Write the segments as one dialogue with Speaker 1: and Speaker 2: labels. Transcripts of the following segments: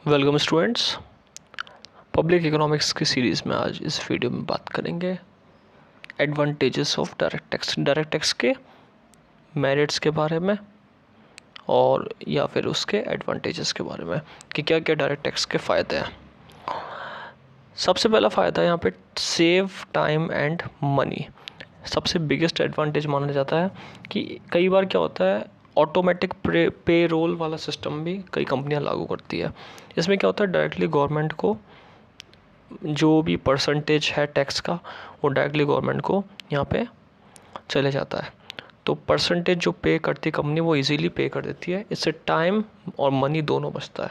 Speaker 1: Welcome students. Public economics की series में आज इस वीडियो में बात करेंगे एडवांटेजेस ऑफ डायरेक्ट टैक्स के मेरिट्स के बारे में और या फिर उसके एडवांटेजेस के बारे में कि क्या क्या डायरेक्ट टैक्स के फ़ायदे हैं। सबसे पहला फ़ायदा यहाँ पे सेव टाइम एंड मनी। सबसे बिगेस्ट एडवांटेज माना जाता है कि कई बार क्या होता है, ऑटोमेटिक पे रोल वाला सिस्टम भी कई कंपनियां लागू करती है। इसमें क्या होता है, डायरेक्टली गवर्नमेंट को जो भी परसेंटेज है टैक्स का वो डायरेक्टली गवर्नमेंट को यहाँ पे चले जाता है। तो परसेंटेज जो पे करती कंपनी वो इजीली पे कर देती है, इससे टाइम और मनी दोनों बचता है।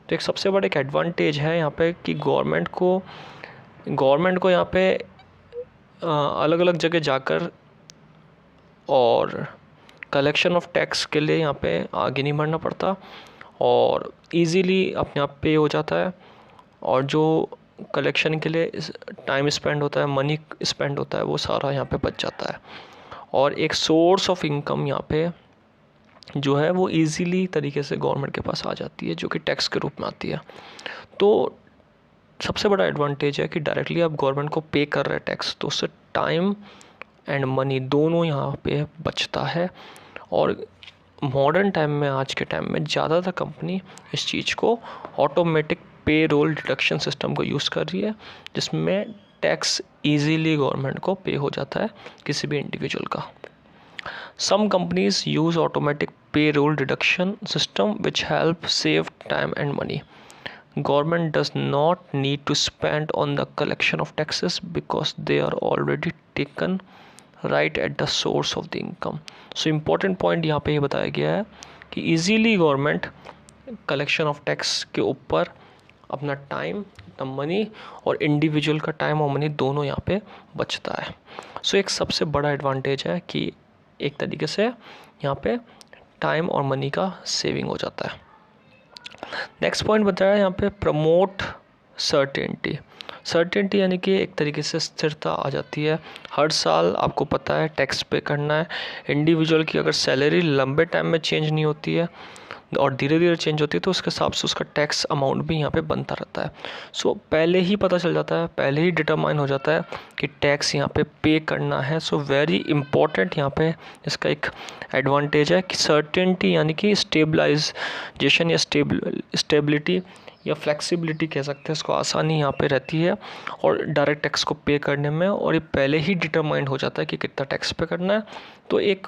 Speaker 1: तो एक सबसे बड़ा एक एडवांटेज है यहाँ पे कि गवर्नमेंट को यहाँ पे अलग अलग जगह जाकर और कलेक्शन ऑफ टैक्स के लिए यहाँ पे आगे नहीं बढ़ना पड़ता और इजीली अपने आप पे हो जाता है। और जो कलेक्शन के लिए टाइम स्पेंड होता है, मनी स्पेंड होता है, वो सारा यहाँ पे बच जाता है। और एक सोर्स ऑफ इनकम यहाँ पे जो है वो इजीली तरीके से गवर्नमेंट के पास आ जाती है, जो कि टैक्स के रूप में आती है। तो सबसे बड़ा एडवांटेज है कि डायरेक्टली आप गवर्नमेंट को पे कर रहे हैं टैक्स, तो उससे टाइम एंड मनी दोनों यहाँ पे बचता है। और मॉडर्न टाइम में, आज के टाइम में ज़्यादातर कंपनी इस चीज़ को automatic payroll deduction system को यूज़ कर रही है, जिसमें टैक्स इजीली गवर्नमेंट को पे हो जाता है किसी भी इंडिविजुअल का। Some companies use automatic payroll deduction system which help save time and money. Government does not need to spend on the collection of taxes because they are already taken right at the source of the income. So important point यहाँ पे ये बताया गया है कि easily government collection of tax के ऊपर अपना टाइम, अपना मनी और इंडिविजुअल का टाइम और मनी दोनों यहाँ पे बचता है। सो एक सबसे बड़ा एडवांटेज है कि एक तरीके से यहाँ पे टाइम और मनी का सेविंग हो जाता है। नेक्स्ट पॉइंट बताया यहाँ पे प्रमोट सर्टेनिटी यानी कि एक तरीके से स्थिरता आ जाती है। हर साल आपको पता है टैक्स पे करना है। इंडिविजुअल की अगर सैलरी लंबे टाइम में चेंज नहीं होती है और धीरे धीरे चेंज होती है तो उसके हिसाब से उसका टैक्स अमाउंट भी यहाँ पे बनता रहता है। सो पहले ही पता चल जाता है, पहले ही डिटरमाइन हो जाता है कि टैक्स यहाँ पे करना है। सो वेरी इंपॉर्टेंट यहाँ पे इसका एक एडवांटेज है कि सर्टेनिटी यानी कि स्टेबलाइजेशन या स्टेबिलिटी या फ्लेक्सिबिलिटी कह सकते हैं इसको, आसानी यहाँ पे रहती है और डायरेक्ट टैक्स को पे करने में। और ये पहले ही डिटरमाइंड हो जाता है कि कितना टैक्स पे करना है, तो एक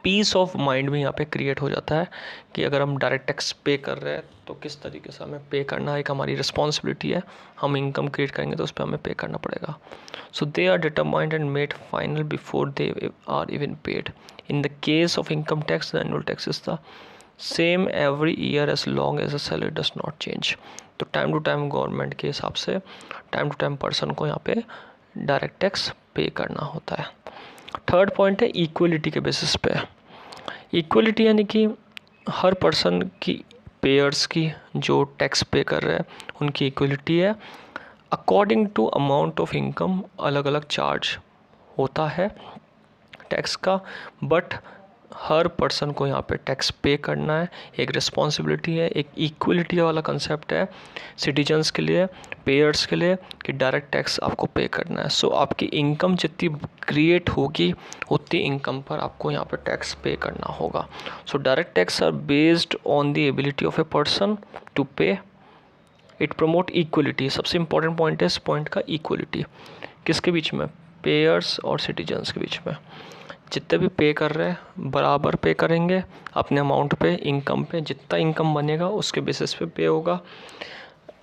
Speaker 1: पीस ऑफ माइंड भी यहाँ पे क्रिएट हो जाता है कि अगर हम डायरेक्ट टैक्स पे कर रहे हैं तो किस तरीके से हमें पे करना है, एक हमारी रिस्पॉन्सिबिलिटी है। हम इनकम क्रिएट करेंगे तो उस पर हमें पे करना पड़ेगा। So they are determined and made final before they are even paid. In the case of income tax, the annual tax is the same every year as long as the salary does not change. तो time to time government के हिसाब से time to time person को यहाँ पे direct tax pay करना होता है। थर्ड पॉइंट है इक्वलिटी के बेसिस पे। इक्वलिटी यानी कि हर पर्सन की, पेयर्स की जो टैक्स पे कर रहे हैं उनकी इक्वलिटी है। According to amount of income अलग अलग चार्ज होता है टैक्स का, बट हर पर्सन को यहाँ पे टैक्स पे करना है, एक रिस्पॉन्सिबिलिटी है। एक इक्वलिटी वाला कंसेप्ट है सिटीजन्स के लिए, पेयर्स के लिए, कि डायरेक्ट टैक्स आपको पे करना है। सो आपकी इनकम जितनी क्रिएट होगी उतनी इनकम पर आपको यहाँ पे टैक्स पे करना होगा। So direct tax are based on the ability of a person to pay. It promote equality. सबसे इंपॉर्टेंट पॉइंट है इस पॉइंट का, इक्वलिटी किसके बीच में, पेयर्स और सिटीजन्स के बीच में। जितने भी पे कर रहे हैं बराबर पे करेंगे अपने अमाउंट पे, इनकम पे, जितना इनकम बनेगा उसके बेसिस पे पे होगा।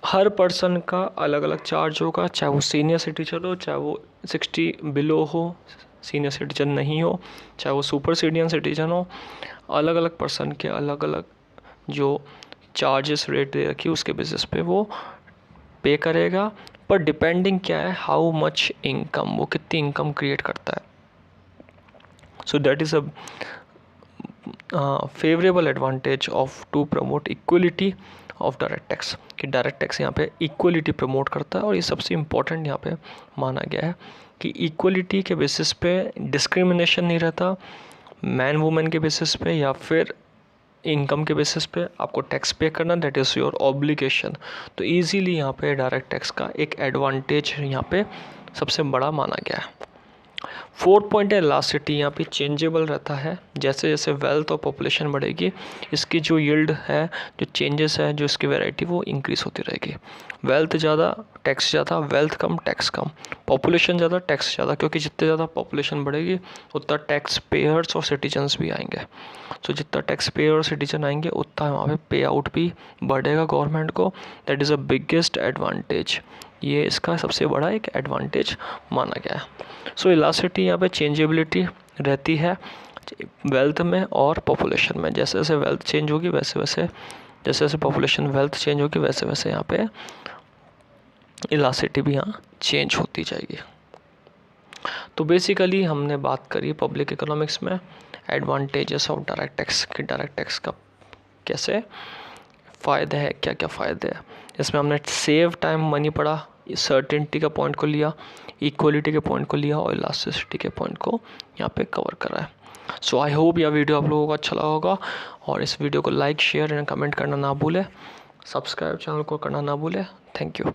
Speaker 1: हर पर्सन का अलग अलग चार्ज होगा, चाहे वो सीनियर सिटीजन हो, चाहे वो 60 बिलो हो, सीनियर सिटीजन नहीं हो, चाहे वो सुपर सीनियर सिटीजन हो। अलग अलग पर्सन के अलग अलग जो चार्जेस रेट दे रखी उसके बेसिस पे वो पे करेगा। पर डिपेंडिंग क्या है, हाउ मच इनकम, वो कितनी इनकम क्रिएट करता है। So that is a favorable advantage of to promote equality of direct tax, कि डायरेक्ट टैक्स यहाँ पे इक्वलिटी प्रमोट करता है। और ये सबसे इम्पोर्टेंट यहाँ पे माना गया है कि इक्वलिटी के बेसिस पे डिस्क्रिमिनेशन नहीं रहता, मैन वुमेन के बेसिस पे या फिर इनकम के बेसिस पे आपको टैक्स पे करना, दैट इज़ योर ऑब्लिगेशन। तो ईजीली यहाँ पे डायरेक्ट टैक्स का एक एडवांटेज यहाँ पे सबसे बड़ा माना गया है। 4th पॉइंट है इलास्टिसिटी, यहाँ पे चेंजेबल रहता है। जैसे जैसे वेल्थ और पॉपुलेशन बढ़ेगी, इसकी जो यील्ड है, जो चेंजेस है, जो इसकी वैरायटी, वो इंक्रीज होती रहेगी। वेल्थ ज़्यादा टैक्स ज़्यादा, वेल्थ कम टैक्स कम, पॉपुलेशन ज़्यादा टैक्स ज़्यादा, क्योंकि जितने ज़्यादा पॉपुलेशन बढ़ेगी उतना टैक्स पेयर्स और सिटीजन्स भी आएंगे। तो जितना टैक्स पेयर और सिटीजन आएंगे उतना वहाँ पे पे आउट भी बढ़ेगा गवर्नमेंट को। That is a biggest advantage, ये इसका सबसे बड़ा एक एडवांटेज माना गया है। सो इलास्टिसिटी यहाँ पे चेंजेबिलिटी रहती है वेल्थ में और पॉपुलेशन में। जैसे जैसे वेल्थ चेंज होगी वैसे वैसे, जैसे जैसे पॉपुलेशन वेल्थ चेंज होगी वैसे वैसे यहाँ पे इलास्टिसिटी भी यहाँ चेंज होती जाएगी। तो बेसिकली हमने बात करी पब्लिक इकोनॉमिक्स में एडवांटेजेस ऑफ डायरेक्ट टैक्स कि डायरेक्ट टैक्स का कैसे फ़ायदे हैं, क्या क्या फ़ायदे हैं। इसमें हमने सेव टाइम मनी पढ़ा, सर्टेनिटी का पॉइंट को लिया, इक्वलिटी के पॉइंट को लिया और इलास्टिसिटी के पॉइंट को यहाँ पे कवर करा है। सो आई होप यह वीडियो आप लोगों को अच्छा लगा होगा, और इस वीडियो को लाइक शेयर एंड कमेंट करना ना भूलें, सब्सक्राइब चैनल को करना ना भूलें। Thank you.